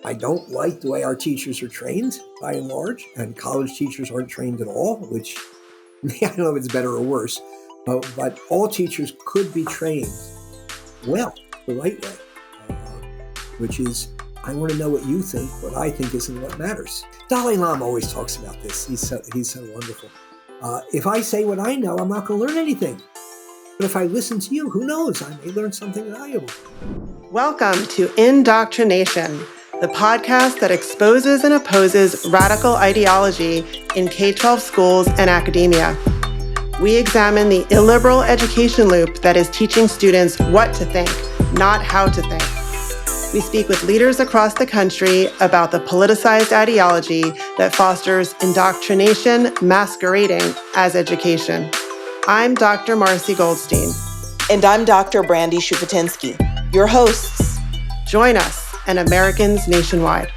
I don't like the way our teachers are trained, by and large, and college teachers aren't trained at all, which I don't know if it's better or worse, but all teachers could be trained well, the right way, which is, I want to know what you think. What I think isn't what matters. Dalai Lama always talks about this. He's so wonderful. If I say what I know, I'm not going to learn anything. But if I listen to you, who knows? I may learn something valuable. Welcome to Indoctrination, the podcast that exposes and opposes radical ideology in K-12 schools and academia. We examine the illiberal education loop that is teaching students what to think, not how to think. We speak with leaders across the country about the politicized ideology that fosters indoctrination masquerading as education. I'm Dr. Marcy Goldstein. And I'm Dr. Brandy Shupatinsky, your hosts. Join us and Americans nationwide.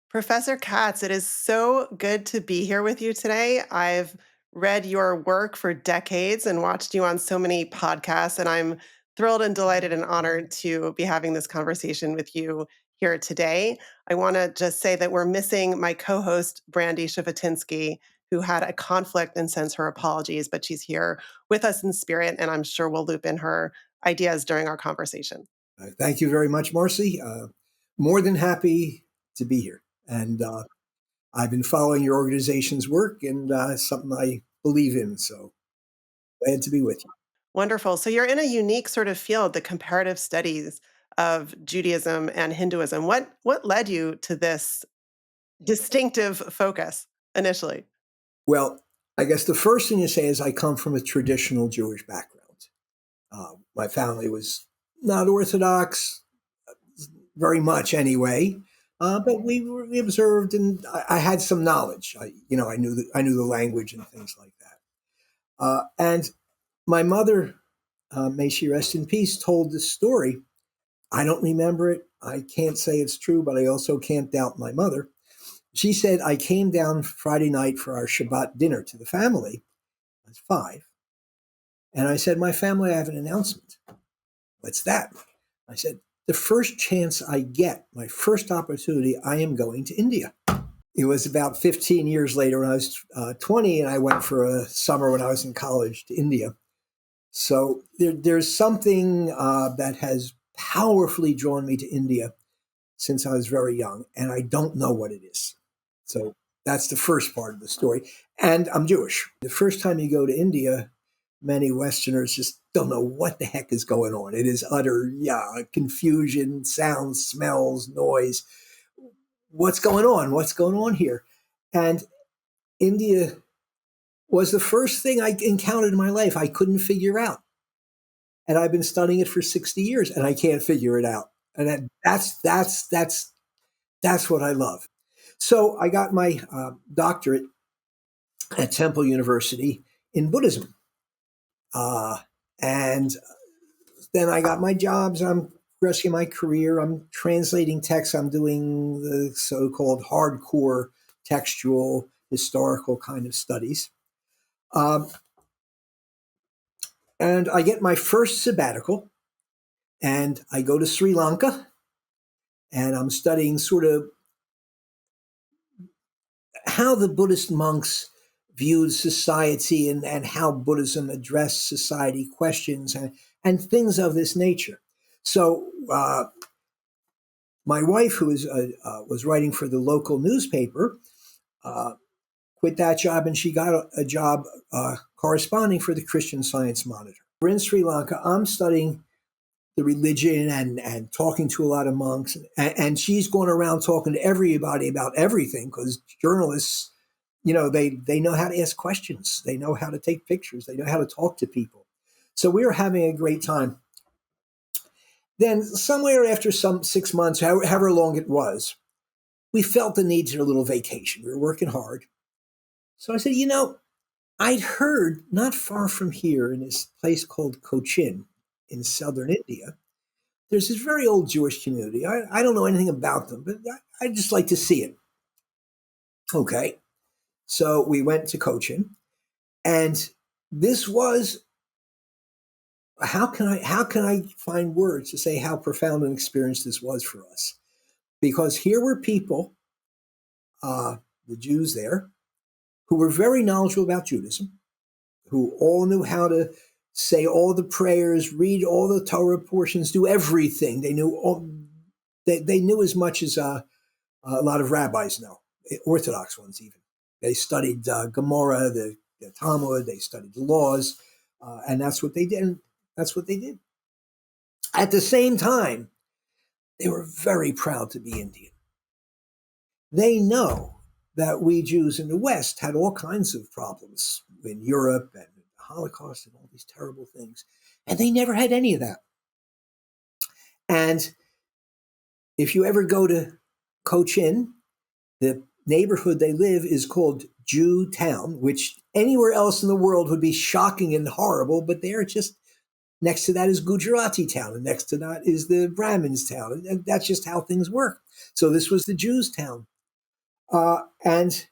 Professor Katz, it is so good to be here with you today. I've read your work for decades and watched you on so many podcasts, and I'm thrilled and delighted and honored to be having this conversation with you here today. I want to just say that we're missing my co-host, Brandy Shupatinsky, who had a conflict and sends her apologies, but she's here with us in spirit, and I'm sure we'll loop in her ideas during our conversation. Thank you very much, Marcy. More than happy to be here. And I've been following your organization's work, and it's something I believe in. So glad to be with you. Wonderful. So you're in a unique sort of field, the comparative studies of Judaism and Hinduism. What led you to this distinctive focus initially? Well, I guess the first thing to say is I come from a traditional Jewish background. My family was not Orthodox, very much anyway, but we observed, and I had some knowledge. I knew the language and things like that. And my mother, may she rest in peace, told this story. I don't remember it. I can't say it's true, but I also can't doubt my mother. She said, I came down Friday night for our Shabbat dinner to the family. I was 5. And I said, my family, I have an announcement. What's that? I said, the first chance I get, my first opportunity, I am going to India. It was about 15 years later when I was 20, and I went for a summer when I was in college to India. So there's something that has powerfully drawn me to India since I was very young, and I don't know what it is. So that's the first part of the story. And I'm Jewish. The first time you go to India, many Westerners just don't know what the heck is going on. It is utter confusion, sounds, smells, noise. What's going on? What's going on here? And India was the first thing I encountered in my life I couldn't figure out. And I've been studying it for 60 years, and I can't figure it out. And that's what I love. So I got my doctorate at Temple University in Buddhism. And then I got my jobs. I'm progressing my career. I'm translating texts. I'm doing the so-called hardcore textual historical kind of studies. And I get my first sabbatical, and I go to Sri Lanka, and I'm studying sort of how the Buddhist monks viewed society and how Buddhism addressed society questions and things of this nature. So my wife, who was writing for the local newspaper, quit that job, and she got a job corresponding for the Christian Science Monitor. We're in Sri Lanka. I'm studying the religion and talking to a lot of monks. And she's going around talking to everybody about everything, because journalists, they know how to ask questions. They know how to take pictures. They know how to talk to people. So we were having a great time. Then somewhere after some 6 months, however long it was, we felt the need for a little vacation. We were working hard. So I said, I'd heard not far from here in this place called Cochin in southern India, there's this very old Jewish community. I don't know anything about them, but I'd just like to see it. Okay. So we went to Cochin, and this was how can I find words to say how profound an experience this was for us? Because here were people, the Jews there, who were very knowledgeable about Judaism, who all knew how to say all the prayers, read all the Torah portions, do everything. They knew they knew as much as a lot of rabbis know, Orthodox ones even. They studied Gemara, the Talmud, they studied the laws, and that's what they did. That's what they did. At the same time, they were very proud to be Indian. They know that we Jews in the West had all kinds of problems in Europe and the Holocaust and all these terrible things, and they never had any of that. And if you ever go to Cochin, the neighborhood they live is called Jew Town, which anywhere else in the world would be shocking and horrible, but they're just next to that is Gujarati town, and next to that is the Brahmins town, and that's just how things work. So this was the Jews' town, and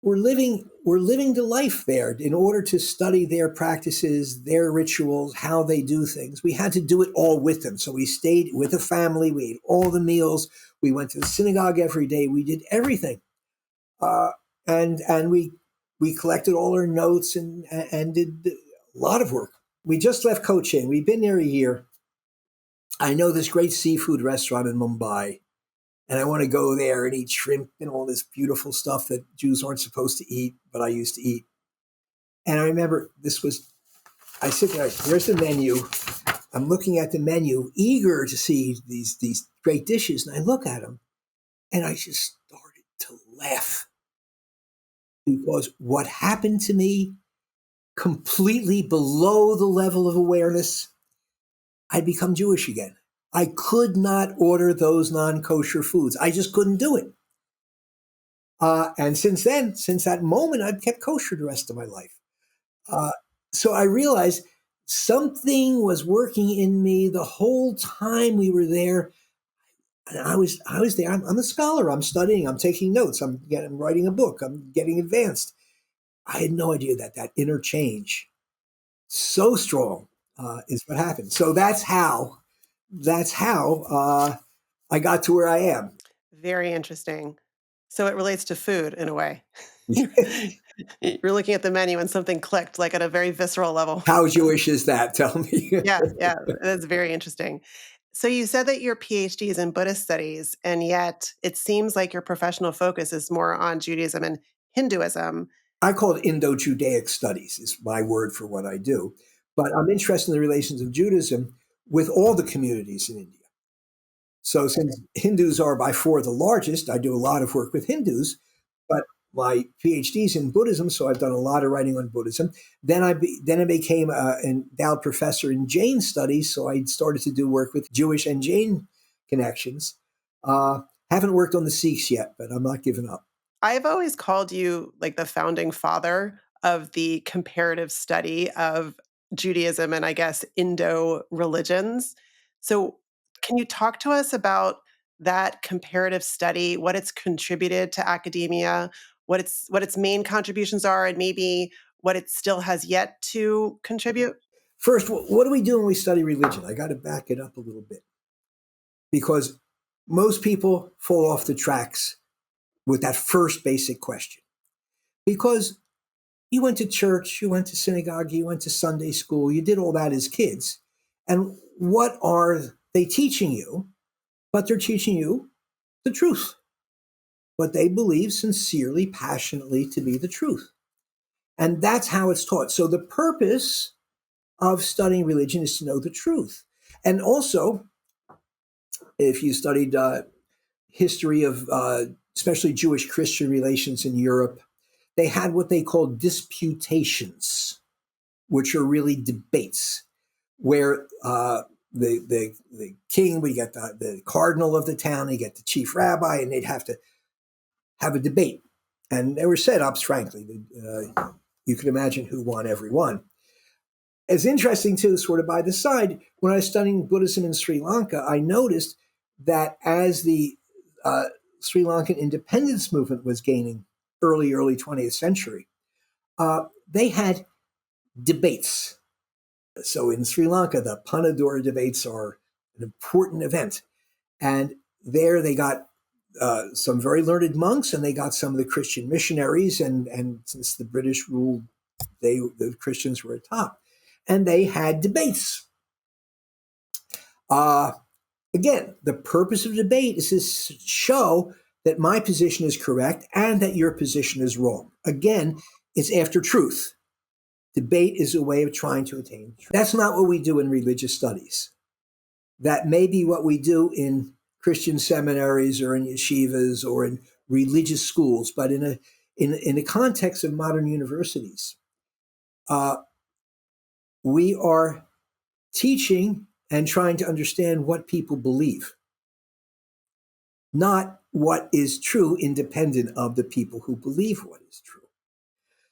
we're living the life there in order to study their practices, their rituals, how they do things. We had to do it all with them, so we stayed with the family. We ate all the meals. We went to the synagogue every day. We did everything, and we collected all our notes and did a lot of work. We just left Cochin. We've been there a year. I know this great seafood restaurant in Mumbai, and I want to go there and eat shrimp and all this beautiful stuff that Jews aren't supposed to eat, but I used to eat. And I remember I sit there, there's the menu. I'm looking at the menu, eager to see these great dishes, and I look at them, and I just started to laugh. Because what happened to me, completely below the level of awareness, I'd become Jewish again. I could not order those non-kosher foods. I just couldn't do it. And since that moment, I've kept kosher the rest of my life. So I realized something was working in me the whole time we were there. And I was there. I'm a scholar. I'm studying. I'm taking notes. I'm writing a book. I'm getting advanced. I had no idea that inner change, so strong, is what happened. So that's how I got to where I am. Very interesting. So it relates to food in a way. You're looking at the menu and something clicked, like at a very visceral level. How Jewish is that? Tell me. Yeah, that's very interesting. So you said that your PhD is in Buddhist studies, and yet it seems like your professional focus is more on Judaism and Hinduism. I call it Indo-Judaic studies, is my word for what I do. But I'm interested in the relations of Judaism with all the communities in India. So since Hindus are by far the largest, I do a lot of work with Hindus, but my PhD's in Buddhism, so I've done a lot of writing on Buddhism. Then I became an endowed professor in Jain studies, so I started to do work with Jewish and Jain connections. Haven't worked on the Sikhs yet, but I'm not giving up. I've always called you like the founding father of the comparative study of Judaism and I guess Indo religions. So can you talk to us about that comparative study, what it's contributed to academia, what its main contributions are, and maybe what it still has yet to contribute? First, what do we do when we study religion? I got to back it up a little bit because most people fall off the tracks with that first basic question. Because you went to church, you went to synagogue, you went to Sunday school, you did all that as kids. And what are they teaching you? But they're teaching you the truth. What they believe sincerely, passionately to be the truth. And that's how it's taught. So the purpose of studying religion is to know the truth. And also, if you studied history of especially Jewish-Christian relations in Europe, they had what they called disputations, which are really debates, where the king would get the cardinal of the town, he'd get the chief rabbi, and they'd have to have a debate. And there were setups, frankly. You can imagine who won every one. It's interesting, too, sort of by the side, when I was studying Buddhism in Sri Lanka, I noticed that as the Sri Lankan independence movement was gaining early 20th century, they had debates. So in Sri Lanka, the Panadura debates are an important event. And there they got some very learned monks, and they got some of the Christian missionaries. And since the British ruled, the Christians were atop. And they had debates. Again, the purpose of debate is to show that my position is correct and that your position is wrong. Again, it's after truth. Debate is a way of trying to attain truth. That's not what we do in religious studies. That may be what we do in Christian seminaries or in yeshivas or in religious schools, but in a context of modern universities, we are teaching and trying to understand what people believe, not what is true independent of the people who believe what is true.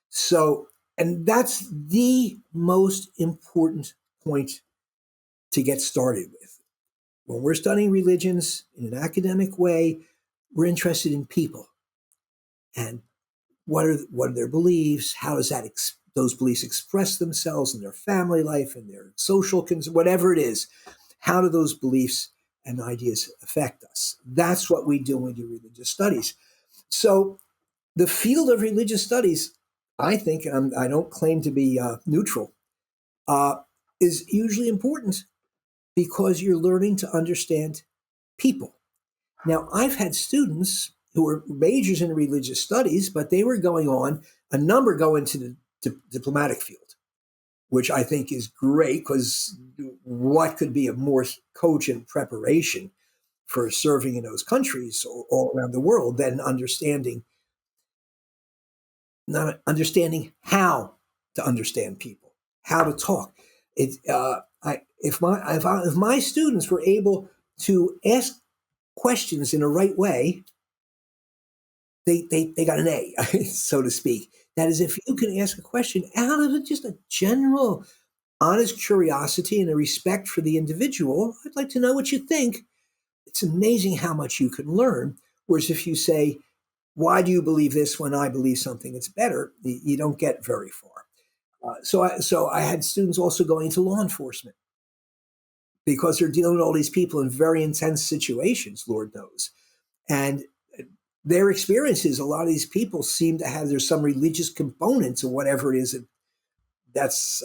So, and that's the most important point to get started with. When we're studying religions in an academic way, we're interested in people and what are their beliefs, how does those beliefs express themselves in their family life and their social, whatever it is. How do those beliefs and ideas affect us? That's what we do when we do religious studies. So the field of religious studies, I think, and I don't claim to be neutral, is hugely important because you're learning to understand people. Now, I've had students who were majors in religious studies, but they were a number go into the diplomatic field, which I think is great because what could be a more cogent preparation for serving in those countries all around the world than understanding how to understand people, how to talk. If my students were able to ask questions in the right way, they got an A, so to speak. That is, if you can ask a question out of just a general, honest curiosity and a respect for the individual, I'd like to know what you think. It's amazing how much you can learn. Whereas if you say, why do you believe this when I believe something that's better, you don't get very far. So I had students also going into law enforcement because they're dealing with all these people in very intense situations, Lord knows. And their experiences, a lot of these people seem to have, there's some religious component to whatever it is that's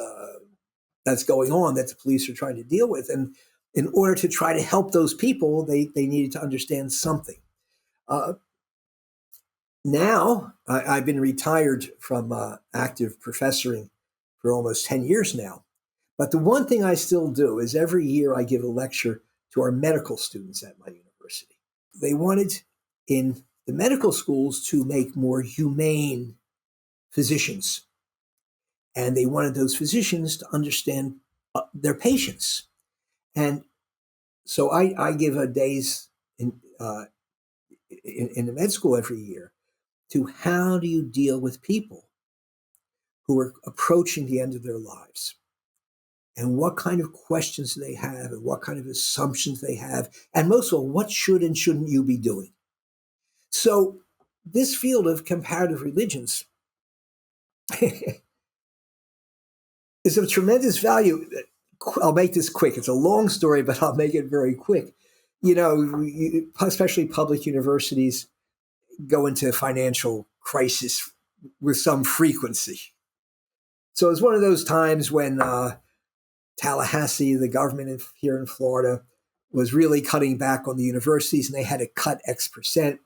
going on that the police are trying to deal with. And in order to try to help those people, they needed to understand something. Now, I've been retired from active professoring for almost 10 years now. But the one thing I still do is every year I give a lecture to our medical students at my university. They wanted in the medical schools to make more humane physicians. And they wanted those physicians to understand their patients. And so I give a days in the med school every year to how do you deal with people who are approaching the end of their lives, and what kind of questions they have and what kind of assumptions they have, and most of all, what should and shouldn't you be doing? So this field of comparative religions is of tremendous value. I'll make this quick. It's a long story, but I'll make it very quick. Especially public universities go into financial crisis with some frequency. So it's one of those times when Tallahassee, the government here in Florida, was really cutting back on the universities, and they had to cut X%.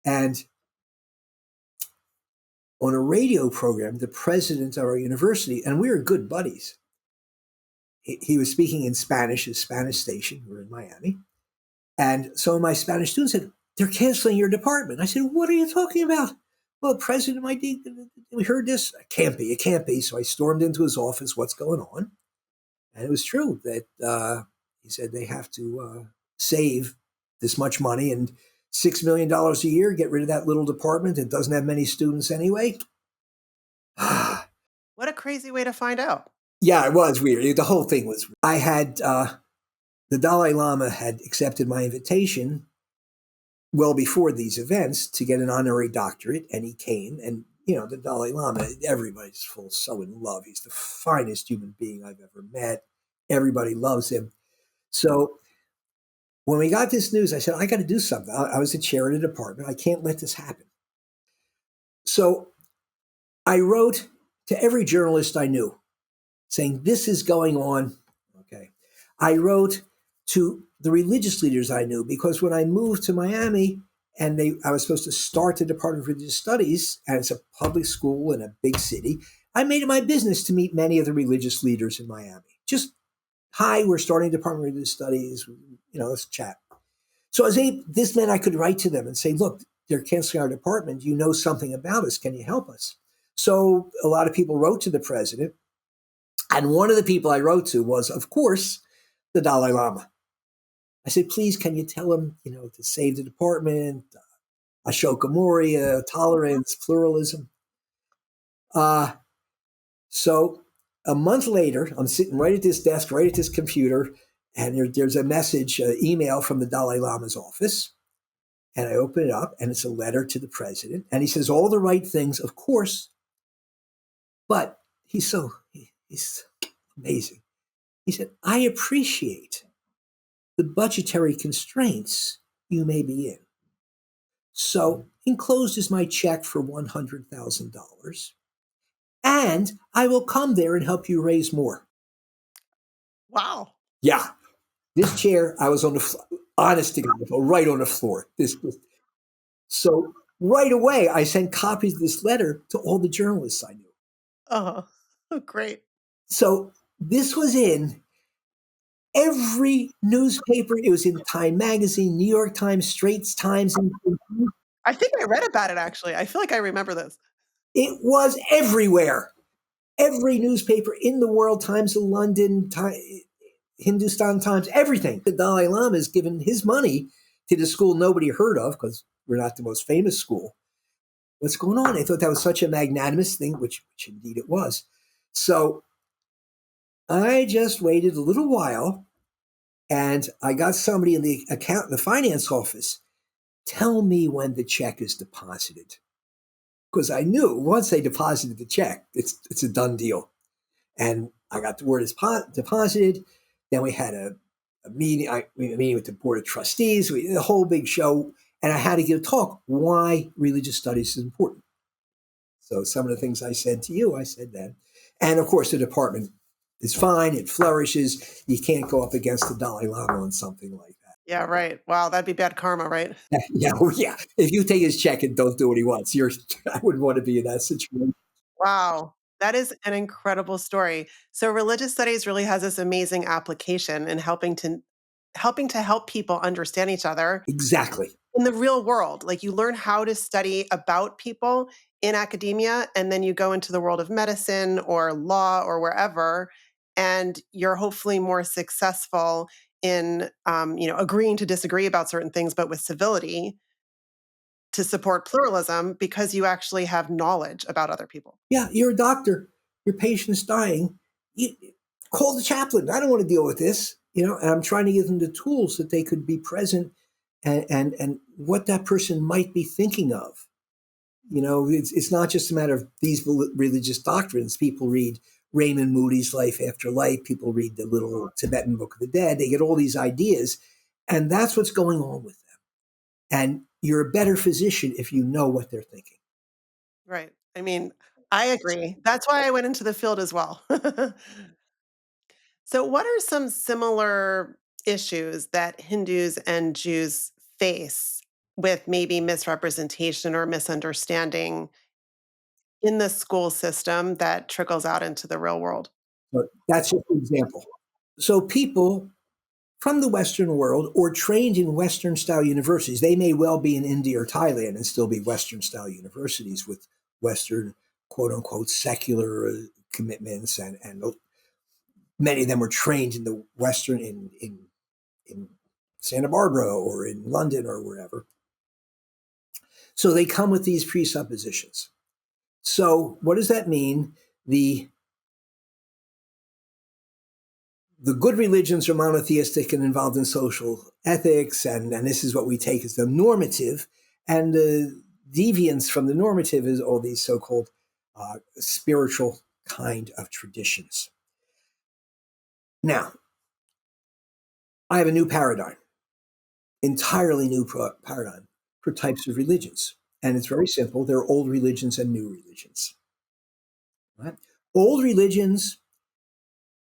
And on a radio program, the president of our university, and we were good buddies, he was speaking in Spanish, his Spanish station. We're in Miami. And some of my Spanish students said, they're canceling your department. I said, what are you talking about? Well, President, we heard this. It can't be. So I stormed into his office. What's going on? And it was true that he said they have to save this much money and $6 million a year, get rid of that little department that doesn't have many students anyway. What a crazy way to find out. Yeah, it was weird. The whole thing was weird. I had the Dalai Lama had accepted my invitation well before these events to get an honorary doctorate, and he came, and the Dalai Lama, everybody's so in love. He's the finest human being I've ever met. Everybody loves him. So when we got this news, I said, I got to do something. I was the chair of the department. I can't let this happen. So I wrote to every journalist I knew saying, this is going on. Okay. I wrote to the religious leaders I knew, because when I moved to Miami and I was supposed to start the Department of Religious Studies, and it's a public school in a big city, I made it my business to meet many of the religious leaders in Miami. Just, hi, we're starting Department of Religious Studies, let's chat. So this meant I could write to them and say, look, they're canceling our department. You know something about us. Can you help us? So a lot of people wrote to the president. And one of the people I wrote to was, of course, the Dalai Lama. I said, please, can you tell him, to save the department, Ashoka Moria, tolerance, pluralism. So a month later, I'm sitting right at this desk, right at this computer, and there's a message, email from the Dalai Lama's office. And I open it up, and it's a letter to the president. And he says all the right things, of course, but he's amazing. He said, I appreciate the budgetary constraints you may be in. So enclosed is my check for $100,000. And I will come there and help you raise more. Wow. Yeah. This chair, I was on the floor, honest to God, right on the floor. So right away, I sent copies of this letter to all the journalists I knew. Oh, great. So this was in every newspaper. It was in Time Magazine, New York Times, Straits Times. I think I read about it, actually. I feel like I remember this. It was everywhere. Every newspaper in the world, Times of London, Hindustan Times, everything. The Dalai Lama has given his money to the school nobody heard of, because we're not the most famous school. What's going on? I thought that was such a magnanimous thing, which indeed it was. So I just waited a little while, and I got somebody in the finance office, tell me when the check is deposited. Because I knew once they deposited the check, it's a done deal. And I got the word is deposited. Then we had a meeting, meeting with the board of trustees, a whole big show. And I had to give a talk why religious studies is important. So some of the things I said to you, I said then. And of course, the department is fine. It flourishes. You can't go up against the Dalai Lama on something like that. Yeah, right. Wow, that'd be bad karma, right? Yeah. If you take his check and don't do what he wants, I wouldn't want to be in that situation. Wow. That is an incredible story. So religious studies really has this amazing application in helping to help people understand each other. Exactly. In the real world. Like, you learn how to study about people in academia, and then you go into the world of medicine or law or wherever, and you're hopefully more successful in agreeing to disagree about certain things, but with civility, to support pluralism, because you actually have knowledge about other people. Yeah, you're a doctor. Your patient's dying. Call the chaplain. I don't want to deal with this. And I'm trying to give them the tools that they could be present and what that person might be thinking of. It's not just a matter of these religious doctrines. People read Raymond Moody's Life After Life. People read the little Tibetan Book of the Dead. They get all these ideas, and that's what's going on with them. And you're a better physician if you know what they're thinking. Right. I mean, I agree. That's why I went into the field as well. So what are some similar issues that Hindus and Jews face with maybe misrepresentation or misunderstanding in the school system that trickles out into the real world? But that's just an example. So people from the Western world or trained in Western-style universities, they may well be in India or Thailand and still be Western-style universities with Western, quote-unquote, secular commitments, and many of them were trained in the Western, in Santa Barbara or in London or wherever. So they come with these presuppositions. So what does that mean? The good religions are monotheistic and involved in social ethics, and this is what we take as the normative. And the deviance from the normative is all these so-called spiritual kind of traditions. Now, I have a new paradigm, entirely new paradigm for types of religions. And it's very simple. There are old religions and new religions. Right? Old religions,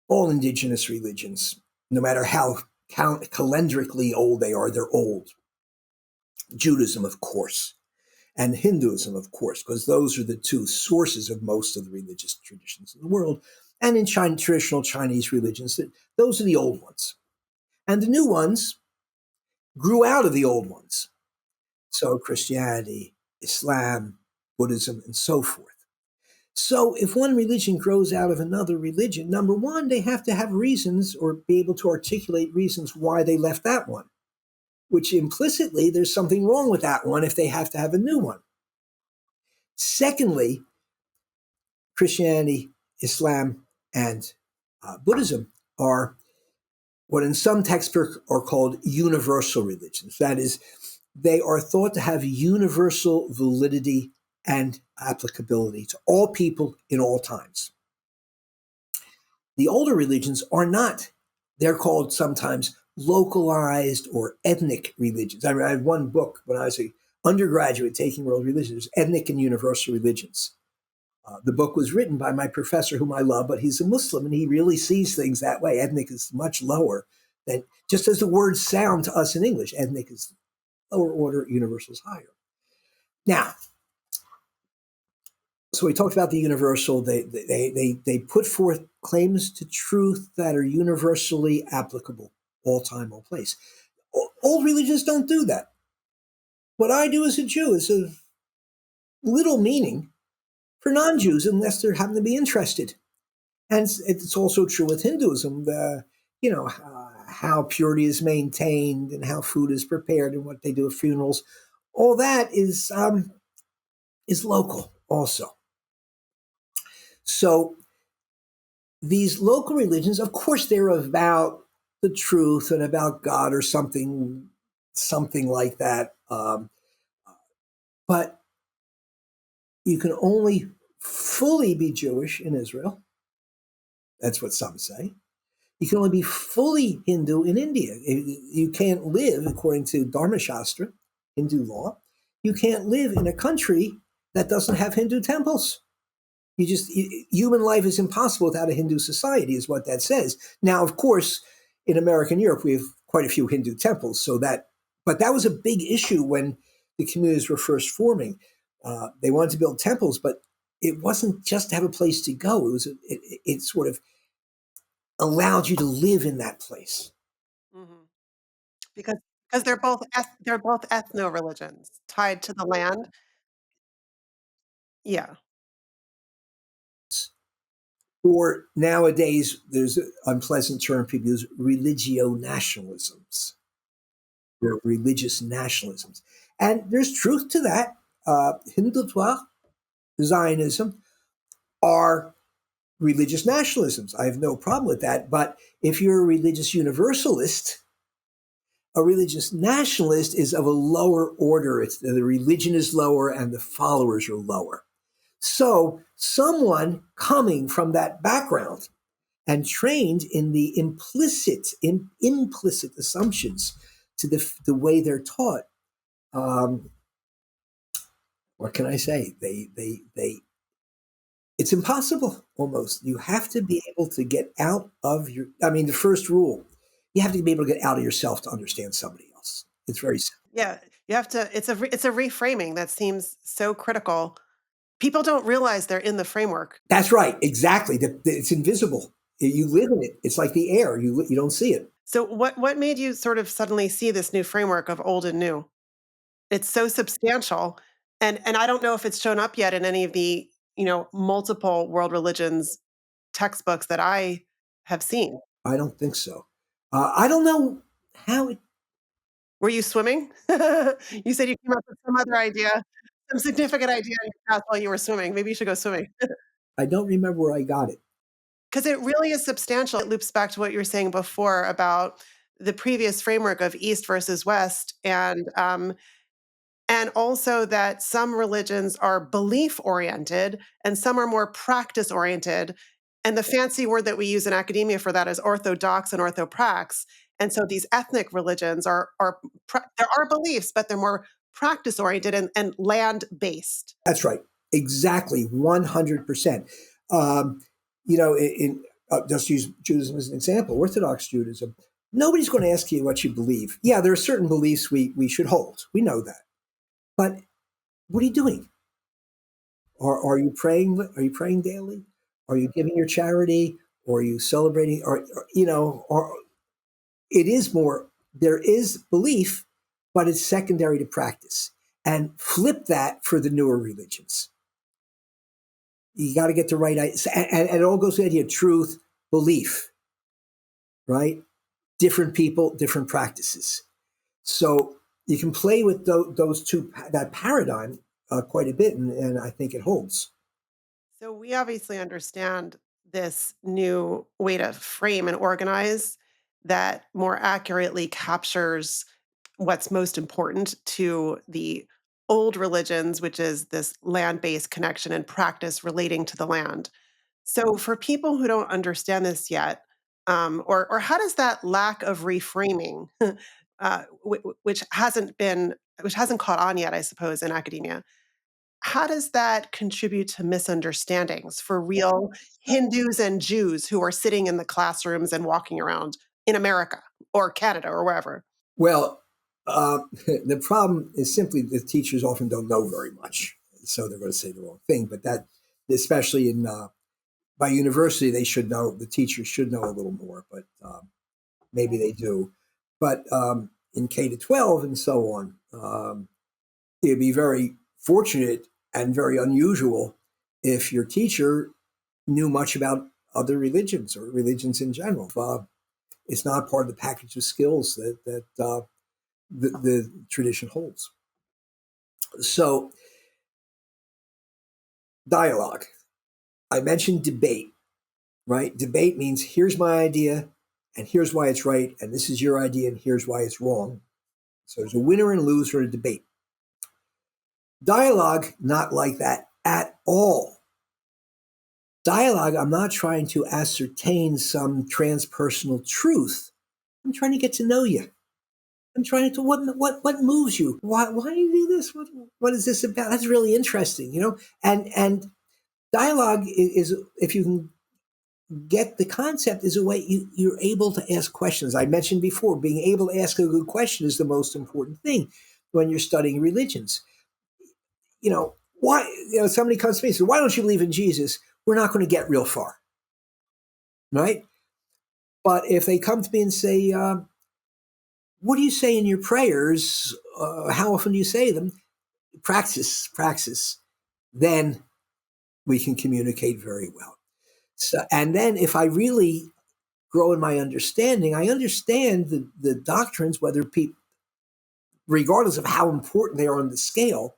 all indigenous religions, no matter how calendarically old they are, they're old. Judaism, of course, and Hinduism, of course, because those are the two sources of most of the religious traditions in the world. And in traditional Chinese religions, those are the old ones. And the new ones grew out of the old ones. So Christianity, Islam, Buddhism, and so forth. So if one religion grows out of another religion, number one, they have to have reasons or be able to articulate reasons why they left that one, which implicitly there's something wrong with that one if they have to have a new one. Secondly, Christianity, Islam, and Buddhism are what in some textbooks are called universal religions. That is, they are thought to have universal validity and applicability to all people in all times. The older religions are not. They're called sometimes localized or ethnic religions. I read one book when I was an undergraduate taking world religions, Ethnic and Universal Religions. The book was written by my professor, whom I love, but he's a Muslim, and he really sees things that way. Ethnic is much lower than, just as the words sound to us in English, ethnic is lower order, universal is higher. Now, so we talked about the universal. They put forth claims to truth that are universally applicable, all time, all place. Old religions don't do that. What I do as a Jew is of little meaning for non-Jews unless they happen to be interested. And it's also true with Hinduism. How purity is maintained and how food is prepared and what they do at funerals. All that is local also. So these local religions, of course, they're about the truth and about God or something like that. But you can only fully be Jewish in Israel. That's what some say. You can only be fully Hindu in India. You can't live, according to Dharma Shastra, Hindu law, you can't live in a country that doesn't have Hindu temples. Human life is impossible without a Hindu society, is what that says. Now, of course, in America and Europe, we have quite a few Hindu temples. But that was a big issue when the communities were first forming. They wanted to build temples, but it wasn't just to have a place to go. It sort of allowed you to live in that place. Mm-hmm. Because they're both ethno religions tied to the land. Yeah. Or nowadays, there's an unpleasant term people use, religio-nationalisms. Or religious nationalisms. And there's truth to that. Hindutva, Zionism, are religious nationalisms. I have no problem with that. But if you're a religious universalist, a religious nationalist is of a lower order. The religion is lower and the followers are lower. So someone coming from that background and trained in the implicit assumptions to the way they're taught, what can I say? It's impossible almost. You have to be able to get out of the first rule, you have to be able to get out of yourself to understand somebody else. It's very simple. Yeah. You have to, it's a reframing that seems so critical. People don't realize they're in the framework. That's right. Exactly. It's invisible. You live in it. It's like the air. You don't see it. So what made you sort of suddenly see this new framework of old and new? It's so substantial. And I don't know if it's shown up yet in any of the, multiple world religions textbooks that I have seen. I don't think so. I don't know how it. Were you swimming? You said you came up with some other idea, some significant idea in your past while you were swimming. Maybe you should go swimming. I don't remember where I got it. Because it really is substantial. It loops back to what you were saying before about the previous framework of East versus West. And And also that some religions are belief oriented and some are more practice oriented. And the fancy word that we use in academia for that is orthodox and orthoprax. And so these ethnic religions there are beliefs, but they're more practice oriented and land based. That's right. Exactly. 100%. Just use Judaism as an example, Orthodox Judaism. Nobody's going to ask you what you believe. Yeah, there are certain beliefs we should hold. We know that. But what are you doing? Are you praying? Are you praying daily? Are you giving your charity? Or are you celebrating? Or it is more, there is belief, but it's secondary to practice. And flip that for the newer religions. You got to get the right, and it all goes to the idea of truth, belief, right? Different people, different practices. So you can play with those two, that paradigm quite a bit, and I think it holds. So we obviously understand this new way to frame and organize that more accurately captures what's most important to the old religions, which is this land based connection and practice relating to the land. So, for people who don't understand this yet, or how does that lack of reframing, which hasn't caught on yet, I suppose, in academia, how does that contribute to misunderstandings for real Hindus and Jews who are sitting in the classrooms and walking around in America or Canada or wherever? Well, the problem is simply the teachers often don't know very much, so they're going to say the wrong thing. But that, especially in by university, they should know. The teachers should know a little more, but maybe they do. But in K to 12 and so on, it'd be very fortunate and very unusual if your teacher knew much about other religions or religions in general. It's not part of the package of skills that the tradition holds. So, dialogue. I mentioned debate, right? Debate means here's my idea, and here's why it's right, and this is your idea, and here's why it's wrong. So there's a winner and a loser in a debate. Dialogue, not like that at all. Dialogue, I'm not trying to ascertain some transpersonal truth. I'm trying to get to know you. I'm trying to what moves you? Why do you do this? What is this about? That's really interesting, And dialogue is if you can get the concept, is a way you're able to ask questions. I mentioned before, being able to ask a good question is the most important thing when you're studying religions. Why? Somebody comes to me and says, "Why don't you believe in Jesus?" We're not going to get real far, right? But if they come to me and say, "What do you say in your prayers? How often do you say them?" Praxis. Then we can communicate very well. So, and then if I really grow in my understanding, I understand the doctrines, whether people, regardless of how important they are on the scale,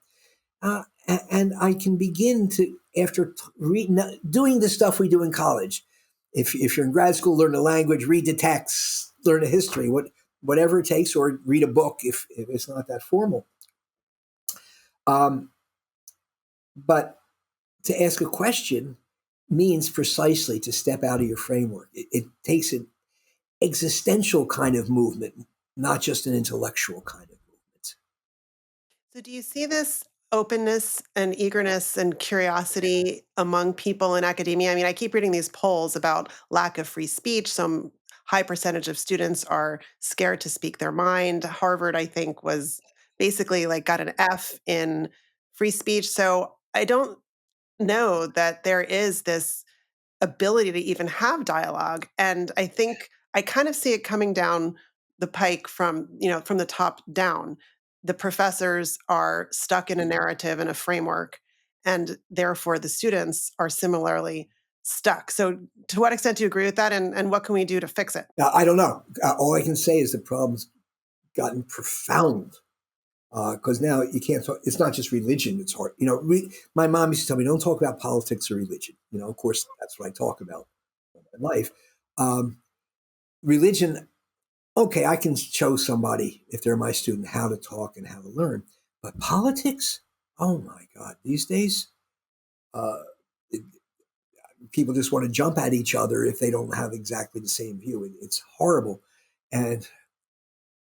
and I can begin to, after doing the stuff we do in college, if you're in grad school, learn the language, read the texts, learn the history, whatever it takes, or read a book if it's not that formal. But to ask a question means precisely to step out of your framework. It takes an existential kind of movement, not just an intellectual kind of movement. So, do you see this openness and eagerness and curiosity among people in academia? I mean, I keep reading these polls about lack of free speech. Some high percentage of students are scared to speak their mind. Harvard, I think, was basically like got an F in free speech. So, I don't know that there is this ability to even have dialogue. And I think I kind of see it coming down the pike from the top down. The professors are stuck in a narrative and a framework, and therefore the students are similarly stuck. So, to what extent do you agree with that? And what can we do to fix it? Now, I don't know. All I can say is the problem's gotten profound because now you can't talk. It's not just religion. It's hard. My mom used to tell me, don't talk about politics or religion. Of course, that's what I talk about in my life. Religion, okay, I can show somebody, if they're my student, how to talk and how to learn. But politics, oh my God, these days, uh, it, people just want to jump at each other if they don't have exactly the same view. It's horrible. And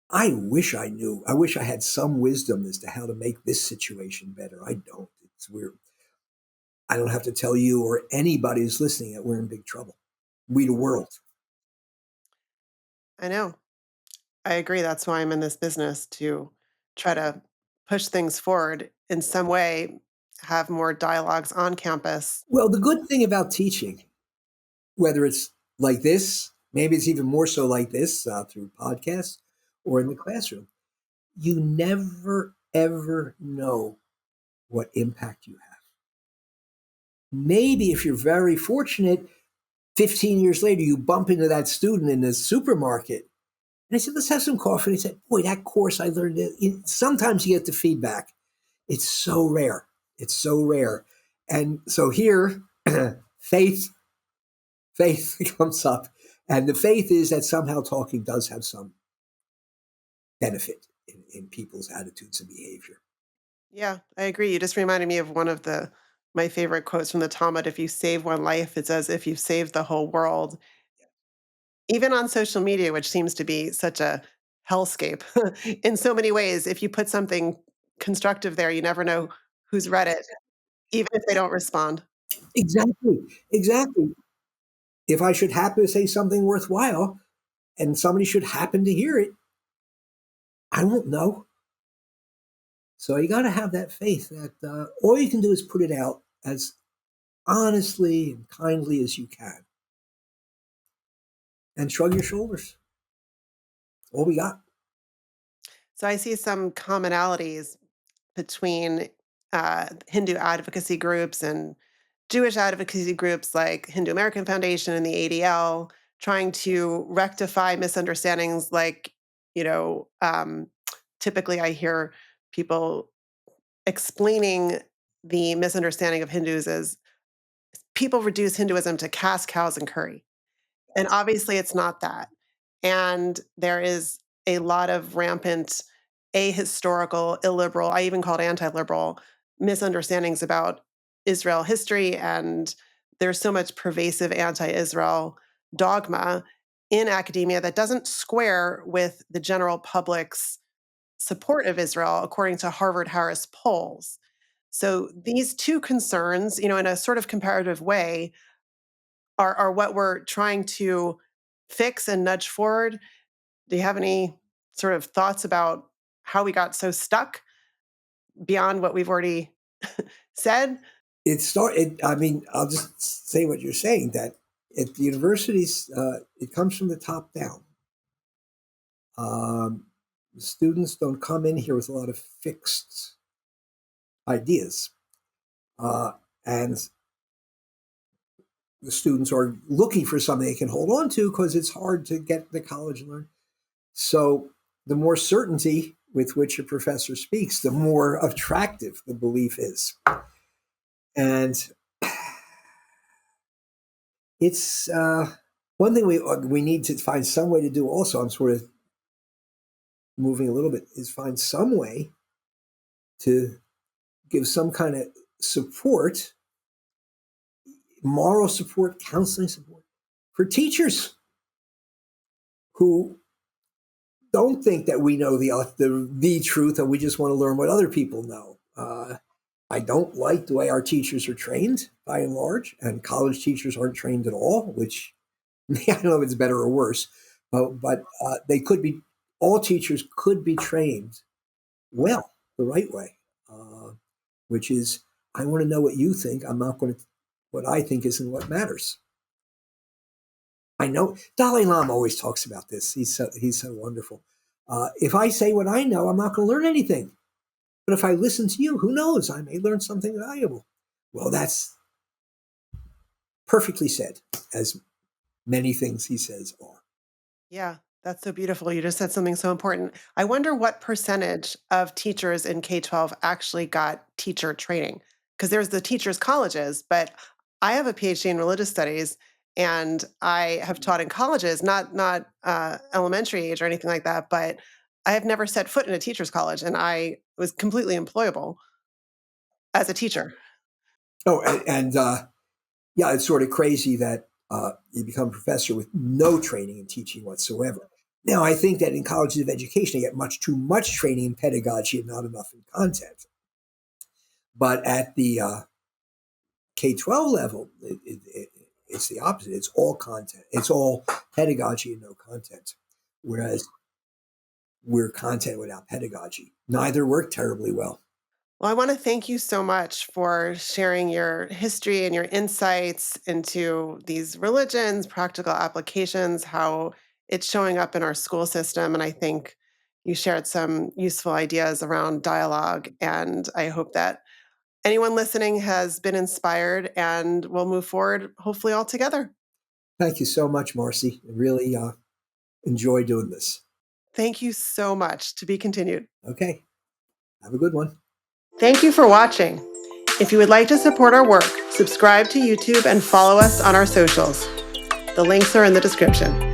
I wish I knew. I wish I had some wisdom as to how to make this situation better. I don't. It's weird. I don't have to tell you or anybody who's listening that we're in big trouble. We, the world. I know. I agree. That's why I'm in this business, to try to push things forward in some way, have more dialogues on campus. Well, the good thing about teaching, whether it's like this, maybe it's even more so like this through podcasts or in the classroom, you never, ever know what impact you have. Maybe if you're very fortunate, 15 years later, you bump into that student in the supermarket. And I said, let's have some coffee. And he said, boy, that course I learned it. Sometimes you get the feedback. It's so rare. It's so rare. And so here, faith comes up. And the faith is that somehow talking does have some benefit in people's attitudes and behavior. Yeah, I agree. You just reminded me of one of my favorite quotes from the Talmud. If you save one life, it's as if you've saved the whole world. Even on social media, which seems to be such a hellscape in so many ways, if you put something constructive there, you never know who's read it, even if they don't respond. Exactly. Exactly. If I should happen to say something worthwhile and somebody should happen to hear it, I won't know. So you got to have that faith that all you can do is put it out as honestly and kindly as you can and shrug your shoulders. All we got. So I see some commonalities between Hindu advocacy groups and Jewish advocacy groups like Hindu American Foundation and the ADL, trying to rectify misunderstandings. Like, you know, typically I hear people explaining the misunderstanding of Hindus as people reduce Hinduism to caste cows and curry. And obviously, it's not that. And there is a lot of rampant ahistorical, illiberal, I even call it anti-liberal misunderstandings about Israel history. And there's so much pervasive anti-Israel dogma in academia that doesn't square with the general public's support of Israel, according to Harvard Harris polls. So these two concerns, in a sort of comparative way, are what we're trying to fix and nudge forward. Do you have any sort of thoughts about how we got so stuck beyond what we've already said? I mean, I'll just say what you're saying, that at the universities, it comes from the top down. The students don't come in here with a lot of fixed ideas. And the students are looking for something they can hold on to because it's hard to get to college and learn. So the more certainty with which a professor speaks, the more attractive the belief is. And it's one thing we need to find some way to do also. I'm sort of moving a little bit, is find some way to give some kind of support, moral support, counseling support for teachers who don't think that we know the truth and we just want to learn what other people know. I don't like the way our teachers are trained by and large, and college teachers aren't trained at all, which I don't know if it's better or worse, but they could be. All teachers could be trained well, the right way, which is, I want to know what you think. I'm not going to. What I think isn't what matters. I know Dalai Lama always talks about this. He's so wonderful. If I say what I know, I'm not going to learn anything. But if I listen to you, who knows? I may learn something valuable. Well, that's perfectly said, as many things he says are. Yeah, that's so beautiful. You just said something so important. I wonder what percentage of teachers in K-12 actually got teacher training, because there's the teachers' colleges, but I have a PhD in religious studies, and I have taught in colleges, not elementary age or anything like that, but I have never set foot in a teacher's college, and I was completely employable as a teacher. Oh, yeah, it's sort of crazy that you become a professor with no training in teaching whatsoever. Now, I think that in colleges of education, they get much too much training in pedagogy and not enough in content. But at the K-12 level, it's the opposite. It's all content. It's all pedagogy and no content. Whereas we're content without pedagogy. Neither work terribly well. Well, I want to thank you so much for sharing your history and your insights into these religions, practical applications, how it's showing up in our school system. And I think you shared some useful ideas around dialogue. And I hope that anyone listening has been inspired and will move forward, hopefully all together. Thank you so much, Marcy. I really enjoy doing this. Thank you so much. To be continued. Okay. Have a good one. Thank you for watching. If you would like to support our work, subscribe to YouTube and follow us on our socials. The links are in the description.